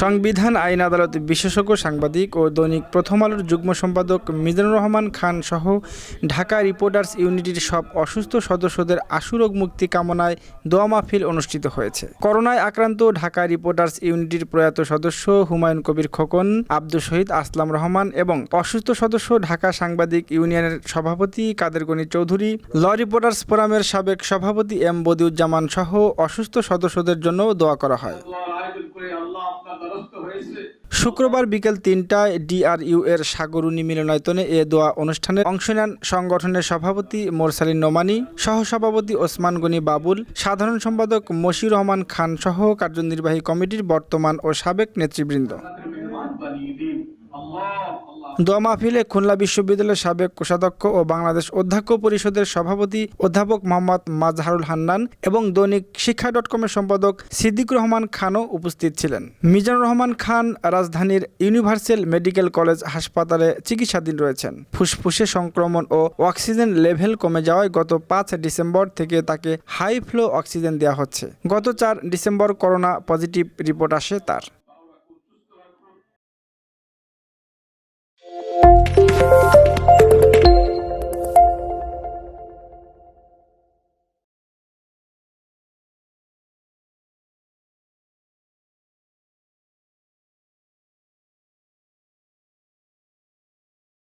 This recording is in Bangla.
সংবিধান আইন আদালত বিশেষজ্ঞ সাংবাদিক ও দৈনিক প্রথম আলোর যুগ্ম সম্পাদক মিজানুর রহমান খান সহ ঢাকা রিপোর্টার্স ইউনিটির সব অসুস্থ সদস্যদের আশুরোগ মুক্তি কামনায় দোয়া মাহফিল অনুষ্ঠিত হয়েছে। করোনায় আক্রান্ত ঢাকা রিপোর্টার্স ইউনিটির প্রয়াত সদস্য হুমায়ুন কবির খোকন, আব্দুল শহীদ আসলাম রহমান এবং অসুস্থ সদস্য ঢাকা সাংবাদিক ইউনিয়নের সভাপতি কাদের গনি চৌধুরী, ল রিপোর্টার্স ফোরামের সাবেক সভাপতি এম বদিউজ্জামান সহ অসুস্থ সদস্যদের জন্য দোয়া করা হয়। শুক্রবার বিকেল ৩টায় ডিআরইউ এর সাগরুনি মিলনায়তনে এ দোয়া অনুষ্ঠানে অংশ নেন সংগঠনের সভাপতি মোরসালিন নোমানী, সহসভাপতি ওসমান গনি বাবুল, সাধারণ সম্পাদক মশিউর রহমান খান সহ কার্যনির্বাহী কমিটির বর্তমান ও সাবেক নেতৃবৃন্দ। দোয়া মাহফিলে খুলনা বিশ্ববিদ্যালয়ের সাবেক কোষাধ্যক্ষ ও বাংলাদেশ অধ্যক্ষ পরিষদের সভাপতি অধ্যাপক মোহাম্মদ মাজহারুল হান্নান এবং দৈনিক শিক্ষা .কমের সম্পাদক সিদ্দিকুর রহমান খানও উপস্থিত ছিলেন। মিজানুর রহমান খান রাজধানীর ইউনিভার্সাল মেডিকেল কলেজ হাসপাতালে চিকিৎসাধীন রয়েছেন। ফুসফুসে সংক্রমণ ও অক্সিজেন লেভেল কমে যাওয়ায় গত ৫ ডিসেম্বর থেকে তাকে হাই ফ্লো অক্সিজেন দেওয়া হচ্ছে। গত ৪ ডিসেম্বর করোনা পজিটিভ রিপোর্ট আসে তার।